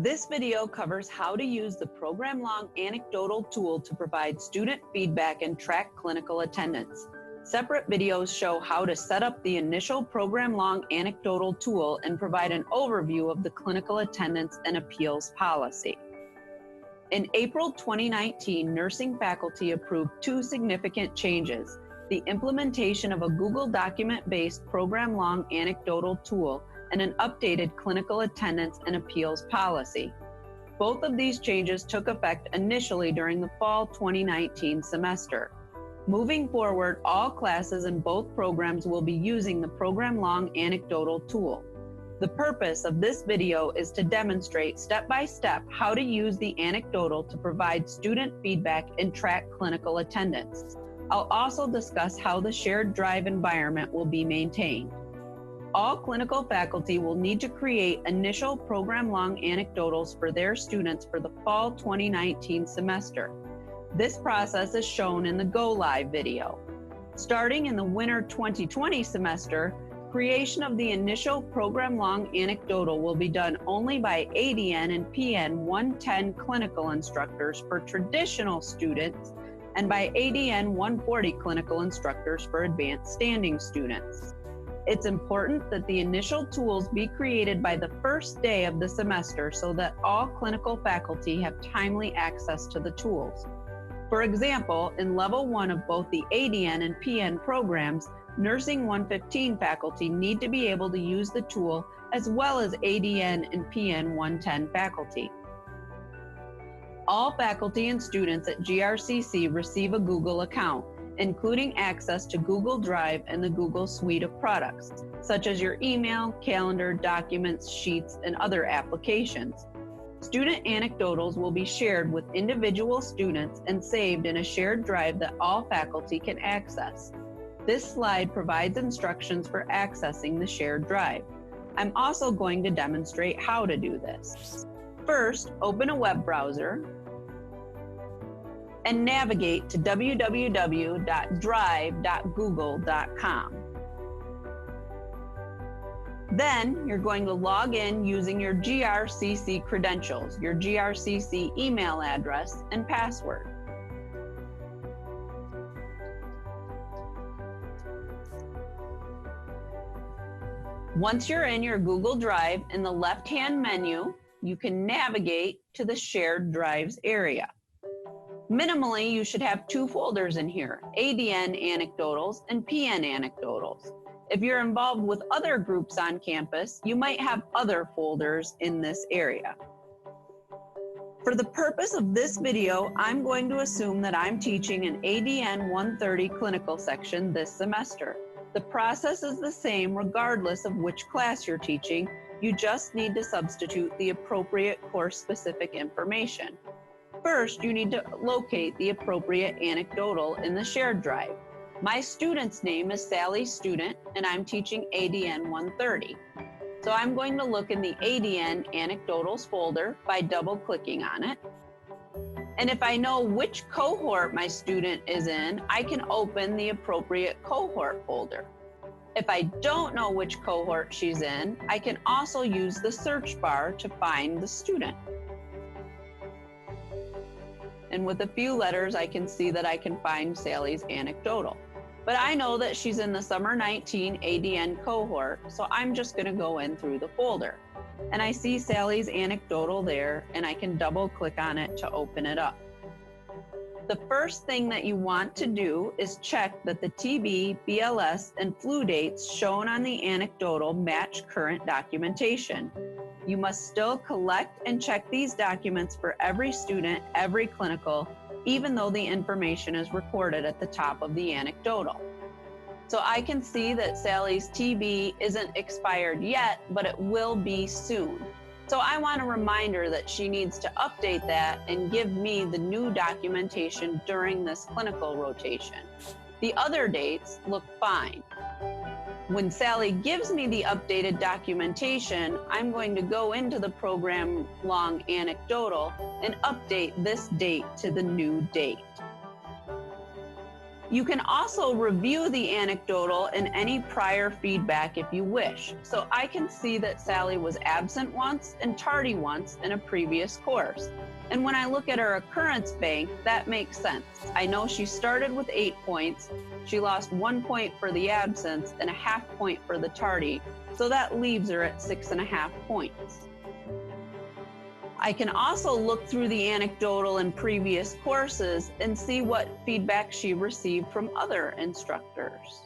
This video covers how to use the program-long anecdotal tool to provide student feedback and track clinical attendance. Separate videos show how to set up the initial program-long anecdotal tool and provide an overview of the clinical attendance and appeals policy. In April 2019, nursing faculty approved two significant changes: the implementation of a Google document-based program-long anecdotal tool and an updated clinical attendance and appeals policy. Both of these changes took effect initially during the fall 2019 semester. Moving forward, all classes in both programs will be using the program-long anecdotal tool. The purpose of this video is to demonstrate step-by-step how to use the anecdotal to provide student feedback and track clinical attendance. I'll also discuss how the shared drive environment will be maintained. All clinical faculty will need to create initial program-long anecdotals for their students for the fall 2019 semester. This process is shown in the Go Live video. Starting in the winter 2020 semester, creation of the initial program-long anecdotal will be done only by ADN and PN 110 clinical instructors for traditional students and by ADN 140 clinical instructors for advanced standing students. It's important that the initial tools be created by the first day of the semester so that all clinical faculty have timely access to the tools. For example, in Level 1 of both the ADN and PN programs, Nursing 115 faculty need to be able to use the tool as well as ADN and PN 110 faculty. All faculty and students at GRCC receive a Google account, including access to Google Drive and the Google suite of products, such as your email, calendar, documents, sheets, and other applications. Student anecdotals will be shared with individual students and saved in a shared drive that all faculty can access. This slide provides instructions for accessing the shared drive. I'm also going to demonstrate how to do this. First, open a web browser and navigate to www.drive.google.com. Then you're going to log in using your GRCC credentials, your GRCC email address and password. Once you're in your Google Drive, in the left-hand menu, you can navigate to the Shared Drives area. Minimally, you should have two folders in here, ADN Anecdotals and PN Anecdotals. If you're involved with other groups on campus, you might have other folders in this area. For the purpose of this video, I'm going to assume that I'm teaching an ADN 130 clinical section this semester. The process is the same regardless of which class you're teaching. You just need to substitute the appropriate course-specific information. First, you need to locate the appropriate anecdotal in the shared drive. My student's name is Sally Student, and I'm teaching ADN 130. So I'm going to look in the ADN Anecdotals folder by double-clicking on it. And if I know which cohort my student is in, I can open the appropriate cohort folder. If I don't know which cohort she's in, I can also use the search bar to find the student. And with a few letters, I can see that I can find Sally's anecdotal. But I know that she's in the Summer 19 ADN cohort, so I'm just gonna go in through the folder. And I see Sally's anecdotal there, and I can double click on it to open it up. The first thing that you want to do is check that the TB, BLS, and flu dates shown on the anecdotal match current documentation. You must still collect and check these documents for every student, every clinical, even though the information is recorded at the top of the anecdotal. So I can see that Sally's TB isn't expired yet, but it will be soon. So I want a reminder that she needs to update that and give me the new documentation during this clinical rotation. The other dates look fine. When Sally gives me the updated documentation, I'm going to go into the program-long anecdotal and update this date to the new date. You can also review the anecdotal and any prior feedback if you wish. So I can see that Sally was absent once and tardy once in a previous course. And when I look at her occurrence bank, that makes sense. I know she started with 8 points. She lost 1 point for the absence and a half point for the tardy. So that leaves her at 6.5 points. I can also look through the anecdotal in previous courses and see what feedback she received from other instructors.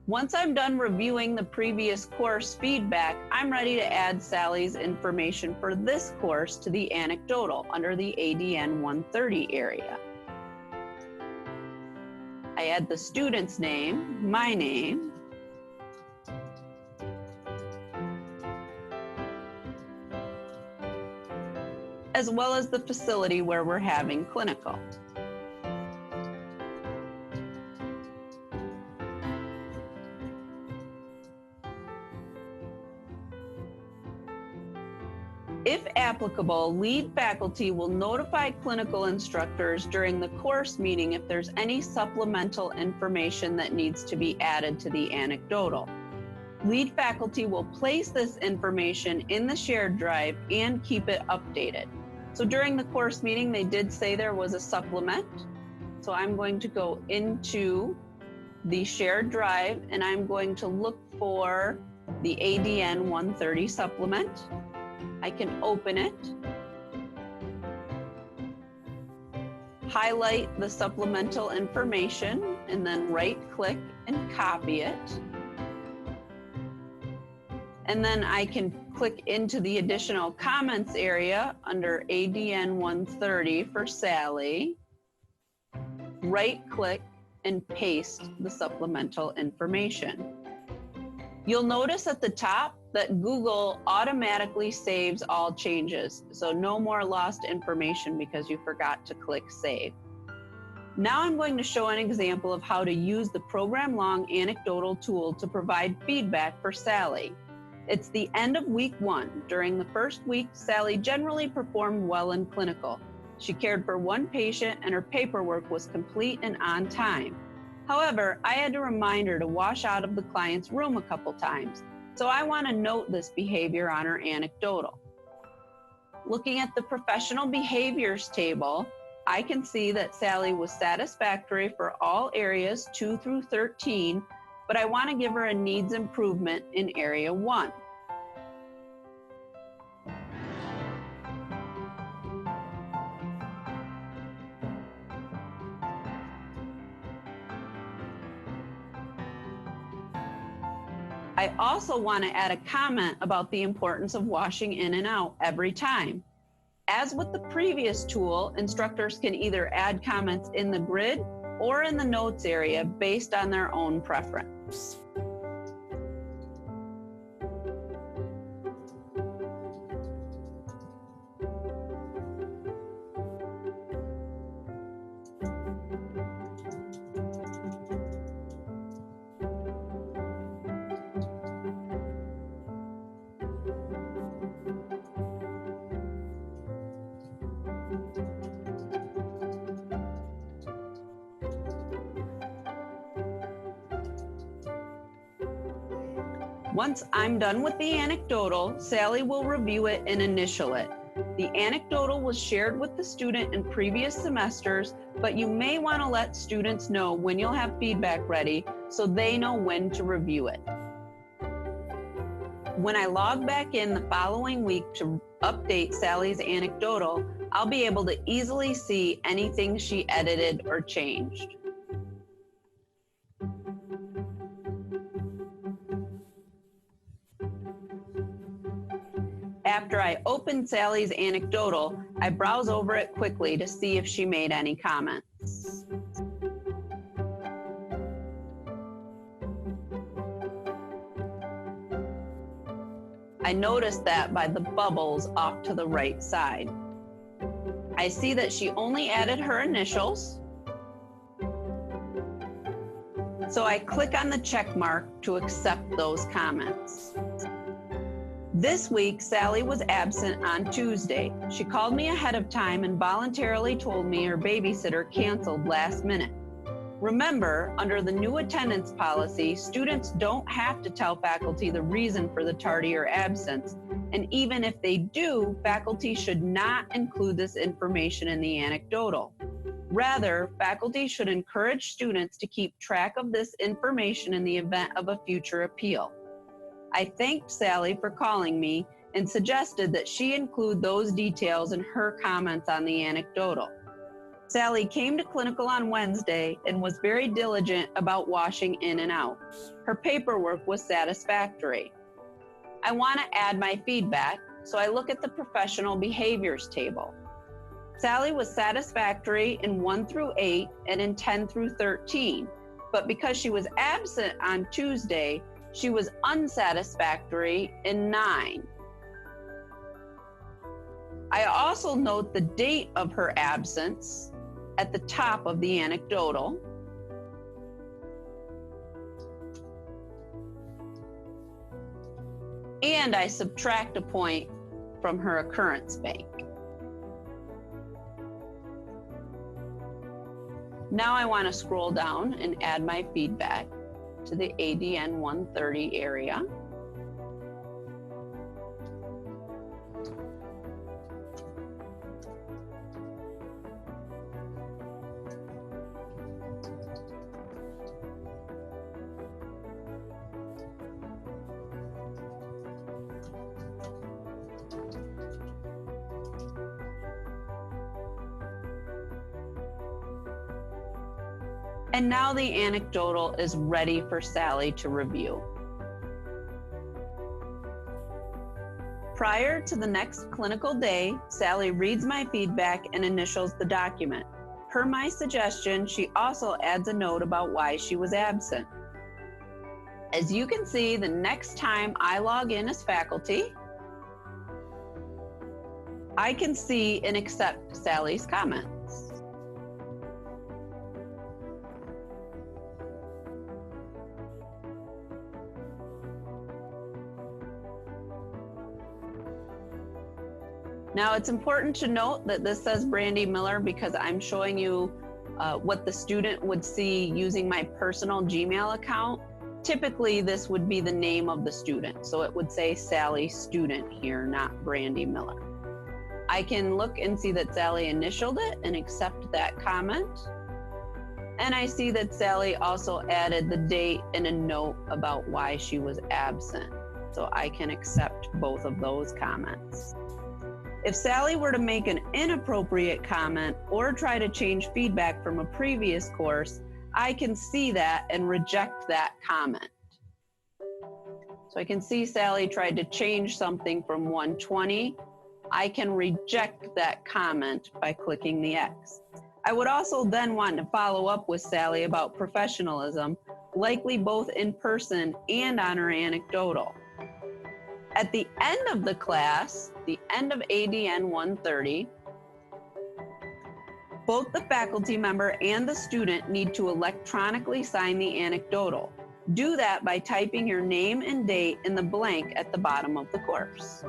Once I'm done reviewing the previous course feedback, I'm ready to add Sally's information for this course to the anecdotal under the ADN 130 area. I add the student's name, my name, as well as the facility where we're having clinical. If applicable, lead faculty will notify clinical instructors during the course meeting if there's any supplemental information that needs to be added to the anecdotal. Lead faculty will place this information in the shared drive and keep it updated. So during the course meeting, they did say there was a supplement. So I'm going to go into the shared drive and I'm going to look for the ADN 130 supplement. I can open it, highlight the supplemental information, and then right-click and copy it. And then I can click into the additional comments area under ADN 130 for Sally, right-click, and paste the supplemental information. You'll notice at the top that Google automatically saves all changes, so no more lost information because you forgot to click save. Now I'm going to show an example of how to use the program long anecdotal tool to provide feedback for Sally. It's the end of week 1. During the first week, Sally generally performed well in clinical. She cared for 1 patient and her paperwork was complete and on time. However, I had to remind her to wash out of the client's room a couple times, so I want to note this behavior on her anecdotal. Looking at the professional behaviors table, I can see that Sally was satisfactory for all areas 2 through 13, but I want to give her a needs improvement in area 1. I also want to add a comment about the importance of washing in and out every time. As with the previous tool, instructors can either add comments in the grid or in the notes area based on their own preference. Once I'm done with the anecdotal, Sally will review it and initial it. The anecdotal was shared with the student in previous semesters, but you may want to let students know when you'll have feedback ready so they know when to review it. When I log back in the following week to update Sally's anecdotal, I'll be able to easily see anything she edited or changed. After I open Sally's anecdotal, I browse over it quickly to see if she made any comments. I noticed that by the bubbles off to the right side. I see that she only added her initials. So I click on the check mark to accept those comments. This week, Sally was absent on Tuesday. She called me ahead of time and voluntarily told me her babysitter canceled last minute. Remember, under the new attendance policy, students don't have to tell faculty the reason for the tardier absence. And even if they do, faculty should not include this information in the anecdotal. Rather, faculty should encourage students to keep track of this information in the event of a future appeal. I thanked Sally for calling me and suggested that she include those details in her comments on the anecdotal. Sally came to clinical on Wednesday and was very diligent about washing in and out. Her paperwork was satisfactory. I want to add my feedback, so I look at the professional behaviors table. Sally was satisfactory in 1 through 8 and in 10 through 13, but because she was absent on Tuesday, she was unsatisfactory in 9. I also note the date of her absence at the top of the anecdotal. And I subtract a point from her occurrence bank. Now I want to scroll down and add my feedback to the ADN 130 area. And now the anecdotal is ready for Sally to review. Prior to the next clinical day, Sally reads my feedback and initials the document. Per my suggestion, she also adds a note about why she was absent. As you can see, the next time I log in as faculty, I can see and accept Sally's comments. Now, it's important to note that this says Brandy Miller because I'm showing you what the student would see using my personal Gmail account. Typically, this would be the name of the student. So it would say Sally Student here, not Brandy Miller. I can look and see that Sally initialed it and accept that comment. And I see that Sally also added the date and a note about why she was absent. So I can accept both of those comments. If Sally were to make an inappropriate comment or try to change feedback from a previous course, I can see that and reject that comment. So I can see Sally tried to change something from 120. I can reject that comment by clicking the X. I would also then want to follow up with Sally about professionalism, likely both in person and on her anecdotal. At the end of the class, the end of ADN 130, both the faculty member and the student need to electronically sign the anecdotal. Do that by typing your name and date in the blank at the bottom of the course.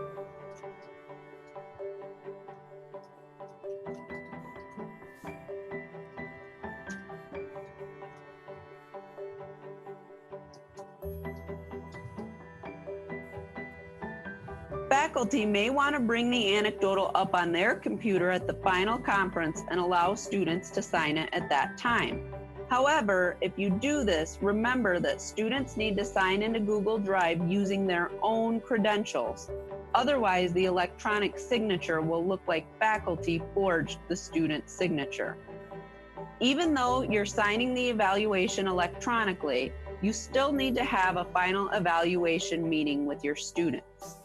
Faculty may want to bring the anecdotal up on their computer at the final conference and allow students to sign it at that time. However, if you do this, remember that students need to sign into Google Drive using their own credentials. Otherwise, the electronic signature will look like faculty forged the student's signature. Even though you're signing the evaluation electronically, you still need to have a final evaluation meeting with your students.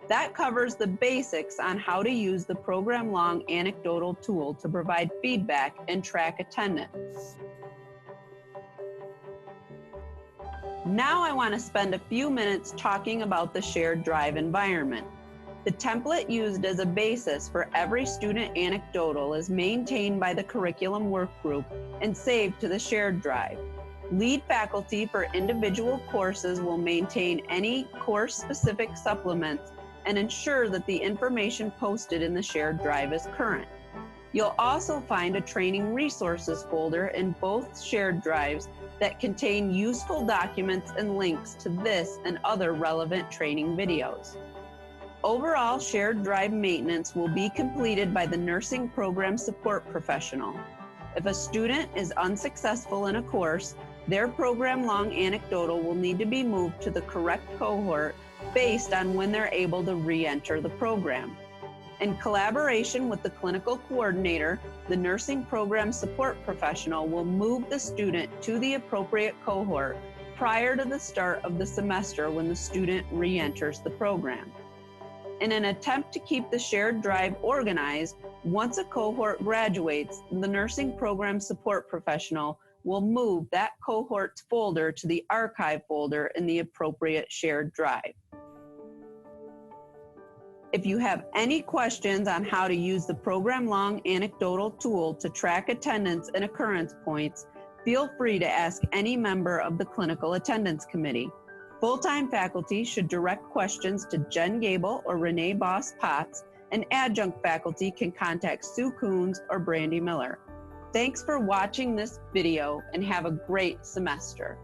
That covers the basics on how to use the program long anecdotal tool to provide feedback and track attendance. Now I want to spend a few minutes talking about the shared drive environment. The template used as a basis for every student anecdotal is maintained by the curriculum work group and saved to the shared drive. Lead faculty for individual courses will maintain any course-specific supplements and ensure that the information posted in the shared drive is current. You'll also find a training resources folder in both shared drives that contain useful documents and links to this and other relevant training videos. Overall shared drive maintenance will be completed by the nursing program support professional. If a student is unsuccessful in a course, their program-long anecdotal will need to be moved to the correct cohort based on when they're able to re-enter the program. In collaboration with the clinical coordinator, the nursing program support professional will move the student to the appropriate cohort prior to the start of the semester when the student re-enters the program. In an attempt to keep the shared drive organized, once a cohort graduates, the nursing program support professional will move that cohort's folder to the archive folder in the appropriate shared drive. If you have any questions on how to use the program-long anecdotal tool to track attendance and occurrence points, feel free to ask any member of the clinical attendance committee. Full-time faculty should direct questions to Jen Gable or Renee Boss-Potts, and adjunct faculty can contact Sue Coons or Brandy Miller. Thanks for watching this video and have a great semester.